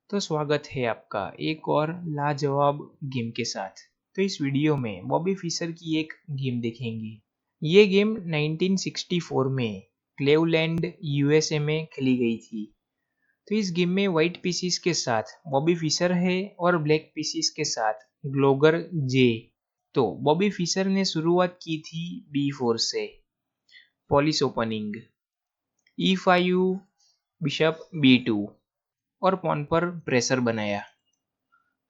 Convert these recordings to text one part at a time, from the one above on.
तो स्वागत है आपका एक और लाजवाब गेम के साथ। तो इस वीडियो में बॉबी फिशर की एक गेम देखेंगे। ये गेम 1964 में क्लेवलैंड यूएसए में खेली गई थी। तो इस गेम में व्हाइट पीसीस के साथ बॉबी फिशर है और ब्लैक पीसीस के साथ ग्लोगर जे। तो बॉबी फिशर ने शुरुआत की थी B4 से। Polish opening E5 bishop B2 और पॉन पर प्रेशर बनाया।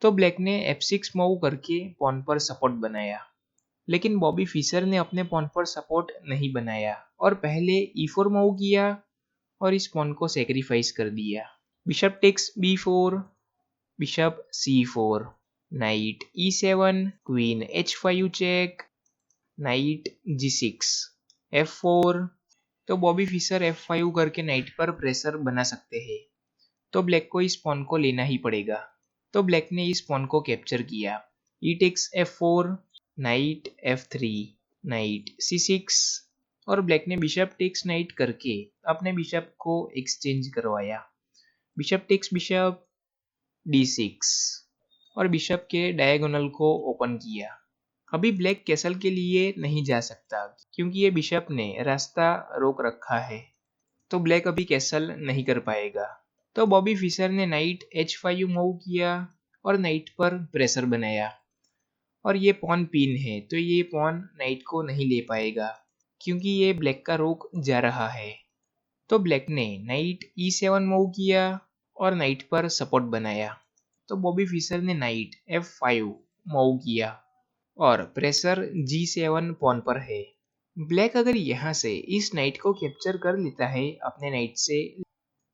तो ब्लैक ने F6 मूव करके पॉन पर सपोर्ट बनाया, लेकिन बॉबी फिशर ने अपने पॉन पर सपोर्ट नहीं बनाया और पहले E4 मूव किया और इस पॉन को सेक्रीफाइस कर दिया। Bishop takes B4, bishop C4, knight E7, queen H5 check, knight G6, F4। तो बॉबी फिशर F5 करके नाइट पर प्रेशर बना सकते हैं, तो ब्लैक को इस पॉन को लेना ही पड़ेगा। तो ब्लैक ने इस पॉन को कैप्चर किया। ई takes F4, night F3, night C6 और ब्लैक ने बिशप टेक्स नाइट करके अपने बिशप को एक्सचेंज करवाया। बिशप टेक्स बिशप D6 और बिशप के डायगोनल को ओपन किया। अभी ब्लैक कैसल के लिए नहीं जा सकता क्योंकि ये बिशप ने रास्ता रोक रखा है, तो ब्लैक अभी कैसल नहीं कर पाएगा। तो बॉबी फिशर ने नाइट H5 मूव किया और नाइट पर प्रेशर बनाया और ये पॉन पिन है, तो ये पॉन नाइट को नहीं ले पाएगा क्योंकि ये ब्लैक का रोक जा रहा है। तो ब्लैक ने नाइट E7 मूव किया और नाइट पर सपोर्ट बनाया। तो बॉबी फिशर ने नाइट F5 मूव किया और प्रेशर G7 पॉन पर है। ब्लैक अगर यहाँ से इस नाइट को कैप्चर कर लेता है अपने नाइट से,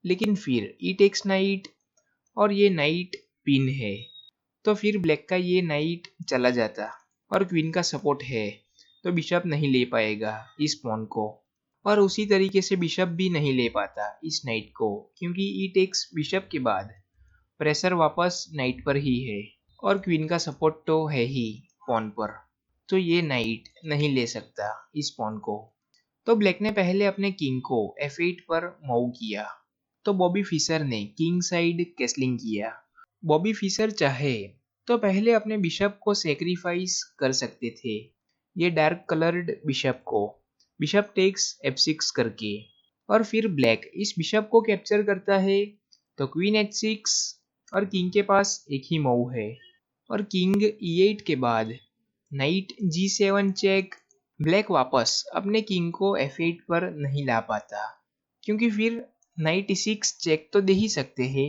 लेकिन फिर ई टेक्स नाइट और ये नाइट पिन है, तो फिर ब्लैक का ये नाइट चला जाता और क्वीन का सपोर्ट है, तो बिशप नहीं ले पाएगा इस पॉन को। और उसी तरीके से बिशप भी नहीं ले पाता इस नाइट को क्योंकि ई टेक्स बिशप के बाद प्रेशर वापस नाइट पर ही है और क्वीन का सपोर्ट तो है ही पॉन पर, तो ये नाइट नहीं ले सकता इस पॉन को। तो ब्लैक ने पहले अपने किंग को F8 पर मूव किया। तो बॉबी फिशर ने किंग साइड कैसलिंग किया। बॉबी फिशर चाहे तो पहले अपने बिशप को सेक्रीफाइस कर सकते थे, ये डार्क कलर्ड बिशप को, बिशप टेक्स F6 करके, और फिर ब्लैक इस बिशप को कैप्चर करता है तो क्वीन H6 और किंग के पास एक ही मूव है और किंग E8 के बाद नाइट G7 चेक। ब्लैक वापस अपने किंग को F8 पर नहीं ला पाता क्योंकि फिर नाइट E6 चेक तो दे ही सकते हैं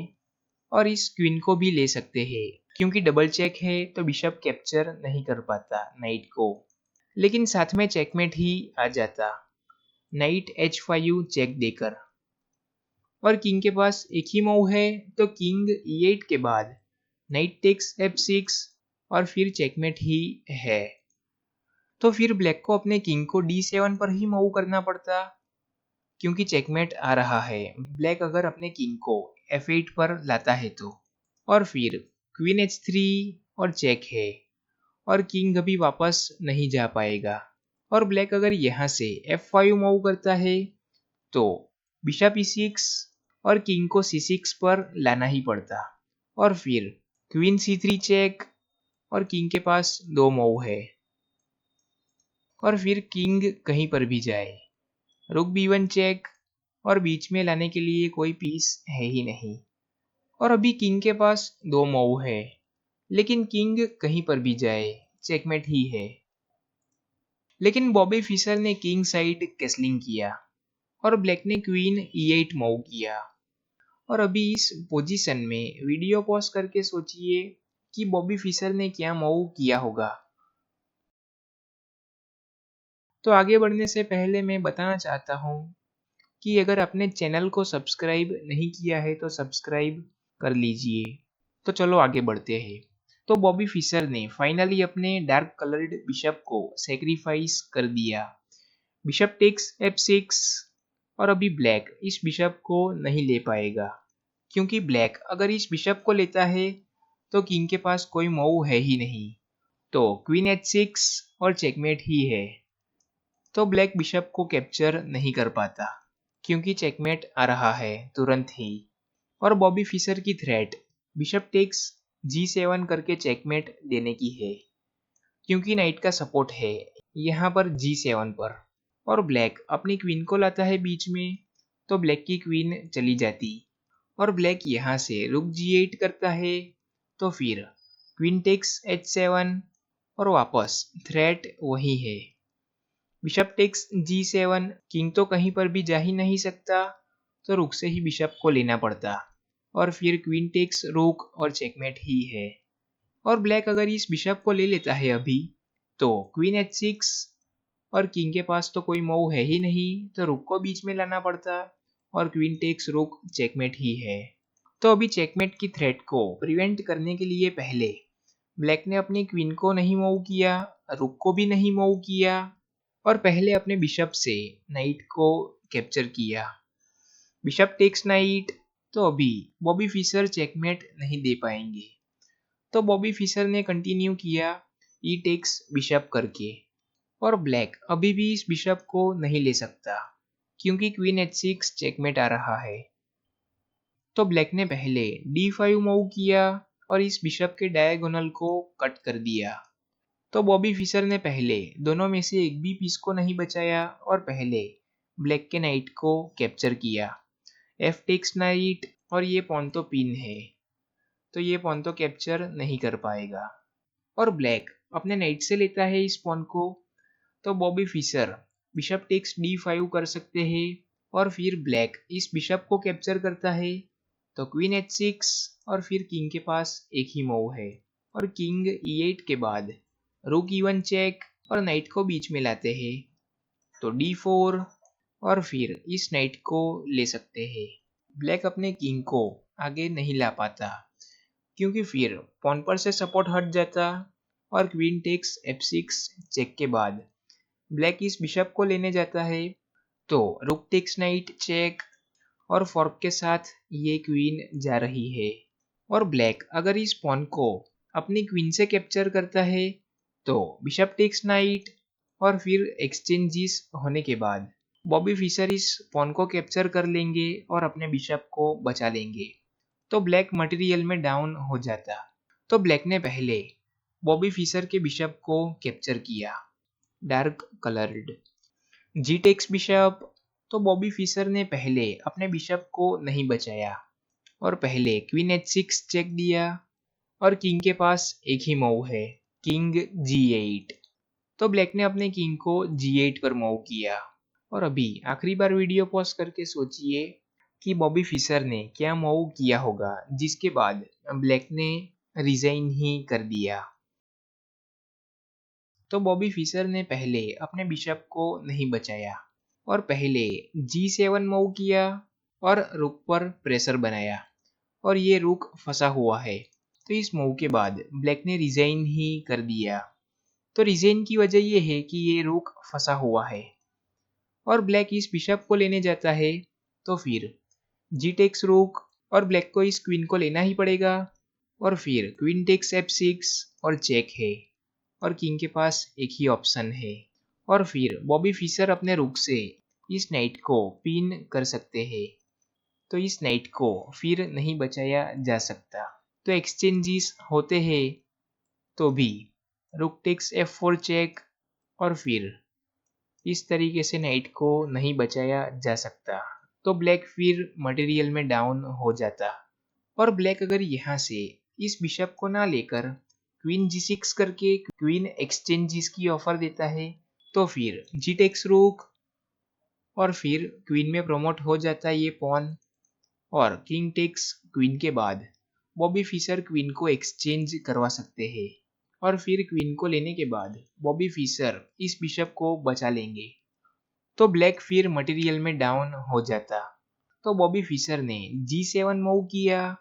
और इस क्वीन को भी ले सकते हैं क्योंकि डबल चेक है, तो बिशप कैप्चर नहीं कर पाता नाइट को, लेकिन साथ में चेकमेट ही आ जाता नाइट H5 चेक देकर। और किंग के पास एक ही मूव है, तो किंग E8 के बाद नाइट टेक्स F6 और फिर चेकमेट ही है। तो फिर ब्लैक को अपने किंग को D7 पर ही मूव करना पड़ता क्योंकि चेकमेट आ रहा है ब्लैक अगर अपने किंग को F8 पर लाता है तो। और फिर क्वीन H3 और चेक है और किंग अभी वापस नहीं जा पाएगा। और ब्लैक अगर यहाँ से F5 मूव करता है तो बिशप E6 और किंग को C6 पर लाना ही पड़ता और फिर क्वीन C3 चेक और किंग के पास दो मूव है और फिर किंग कहीं पर भी जाए, रुक B1 चेक और बीच में लाने के लिए कोई पीस है ही नहीं और अभी किंग के पास दो मूव है, लेकिन किंग कहीं पर भी जाए चेकमेट ही है। लेकिन बॉबी फिशर ने किंग साइड कैसलिंग किया और ब्लैक ने क्वीन E8 मूव किया। और अभी इस पोजीशन में वीडियो पॉज करके सोचिए कि बॉबी फिशर ने क्या मूव किया होगा। तो आगे बढ़ने से पहले मैं बताना चाहता हूँ कि अगर आपने चैनल को सब्सक्राइब नहीं किया है तो सब्सक्राइब कर लीजिए। तो चलो आगे बढ़ते हैं। तो बॉबी फिशर ने फाइनली अपने डार्क कलर्ड बिशप को सेक्रीफाइस कर दिया। बिशप टेक्स F6 और अभी ब्लैक इस बिशप को नहीं ले पाएगा क्योंकि ब्लैक अगर इस बिशप को लेता है तो किंग के पास कोई मूव है ही नहीं, तो क्वीन H6 और चेकमेट ही है। तो ब्लैक बिशप को कैप्चर नहीं कर पाता क्योंकि चेकमेट आ रहा है तुरंत ही। और बॉबी फिशर की थ्रेट बिशप टेक्स G7 करके चेकमेट देने की है, क्योंकि नाइट का सपोर्ट है यहाँ पर G7 पर। और ब्लैक अपनी क्वीन को लाता है बीच में, तो ब्लैक की क्वीन चली जाती और ब्लैक यहाँ से रुक G8 करता है, तो फिर क्वीन टेक्स H7 और वापस थ्रेट वही है। बिशप टेक्स G7, किंग तो कहीं पर भी जा ही नहीं सकता, तो रुक से ही बिशप को लेना पड़ता और फिर क्वीन टेक्स रुक और चेकमेट ही है। और ब्लैक अगर इस बिशप को ले लेता है अभी, तो क्वीन H6 और किंग के पास तो कोई मूव है ही नहीं, तो रुक को बीच में लाना पड़ता और क्वीन टेक्स रुक चेकमेट ही है। तो अभी चेकमेट की थ्रेट को प्रिवेंट करने के लिए पहले ब्लैक ने अपनी क्वीन को नहीं मूव किया, रुक को भी नहीं मूव किया और पहले अपने बिशप से नाइट को कैप्चर किया। बिशप टेक्स नाइट, तो अभी बॉबी फिशर चेकमेट नहीं दे पाएंगे, तो बॉबी फिशर ने कंटिन्यू किया ई टेक्स बिशप करके। और ब्लैक अभी भी इस बिशप को नहीं ले सकता, क्योंकि क्वीन H6 चेकमेट आ रहा है। तो ब्लैक ने पहले D5 मूव किया और इस बिशप के डायगोनल को कट कर दिया। तो बॉबी फिशर ने पहले दोनों में से एक भी पीस को नहीं बचाया और पहले ब्लैक के नाइट को कैप्चर किया। F टेक्स नाइट, और ये पॉन तो पिन है, तो ये पॉन तो कैप्चर नहीं कर पाएगा और ब्लैक अपने नाइट से लेता है इस पॉन को। तो Bobby Fischer bishop takes D5 कर सकते हैं और फिर ब्लैक इस बिशप को कैप्चर करता है, तो क्वीन H6 और फिर किंग के पास एक ही मूव है और किंग E8 के बाद रुक E1 चेक और नाइट को बीच में लाते हैं, तो D4 और फिर इस नाइट को ले सकते हैं। ब्लैक अपने किंग को आगे नहीं ला पाता, क्योंकि फिर पॉन पर से सपोर्ट हट जाता और क्वीन टेक्स F6 चेक के बाद ब्लैक इस बिशप को लेने जाता है, तो रुक टेक्स नाइट चेक और फॉर्क के साथ ये क्वीन जा रही है। और ब्लैक अगर इस पॉन को अपनी क्वीन से कैप्चर करता है, तो बिशप टेक्स नाइट और फिर एक्सचेंजेस होने के बाद बॉबी फिशर इस पॉन को कैप्चर कर लेंगे और अपने बिशप को बचा लेंगे, तो ब्लैक मटेरियल में डाउन हो जाता। तो ब्लैक ने पहले बॉबी फिशर के बिशप को कैप्चर किया, डार्क कलर्ड। जी टेक्स बिशप, तो बॉबी फिशर ने पहले अपने बिशप को नहीं बचाया और पहले क्वीन H6 चेक दिया और किंग के पास एक ही मूव है, किंग G8। तो ब्लैक ने अपने किंग को G8 पर मूव किया। और अभी आखिरी बार वीडियो पॉज करके सोचिए कि बॉबी फिशर ने क्या मूव किया होगा, जिसके बाद ब्लैक ने रिजाइन ही कर दिया। तो बॉबी फिशर ने पहले अपने बिशप को नहीं बचाया और पहले G7 मूव किया और रुक पर प्रेशर बनाया और ये रुक फंसा हुआ है, तो इस मूव के बाद ब्लैक ने रिजाइन ही कर दिया। तो रिजाइन की वजह ये है कि ये रुक फंसा हुआ है और ब्लैक इस बिशप को लेने जाता है, तो फिर जी टेक्स रुक और ब्लैक को इस क्वीन को लेना ही पड़ेगा और फिर क्वीन टेक्स F6 और चेक है और किंग के पास एक ही ऑप्शन है और फिर बॉबी फिशर अपने रुक से इस नाइट को पिन कर सकते हैं, तो इस नाइट को फिर नहीं बचाया जा सकता। तो एक्सचेंजेस होते हैं, तो भी रुक टेक्स F4 चेक और फिर इस तरीके से नाइट को नहीं बचाया जा सकता, तो ब्लैक फिर मटेरियल में डाउन हो जाता। और ब्लैक अगर यहाँ से इस बिशप को ना लेकर क्वीन G6 करके क्वीन एक्सचेंजेस की ऑफर देता है, तो फिर जी टेक्स रुक और फिर क्वीन में प्रमोट हो जाता है ये पॉन और किंग टेक्स क्वीन के बाद बॉबी फिशर क्वीन को एक्सचेंज करवा सकते हैं और फिर क्वीन को लेने के बाद बॉबी फिशर इस बिशप को बचा लेंगे, तो ब्लैक फिर मटेरियल में डाउन हो जाता। तो बॉबी फिशर ने G7 मूव किया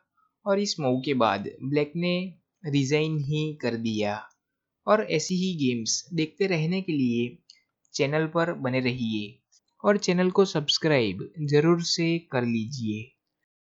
और इस मूव के बाद ब्लैक ने रिजाइन ही कर दिया। और ऐसी ही गेम्स देखते रहने के लिए चैनल पर बने रहिए और चैनल को सब्सक्राइब जरूर से कर लीजिए।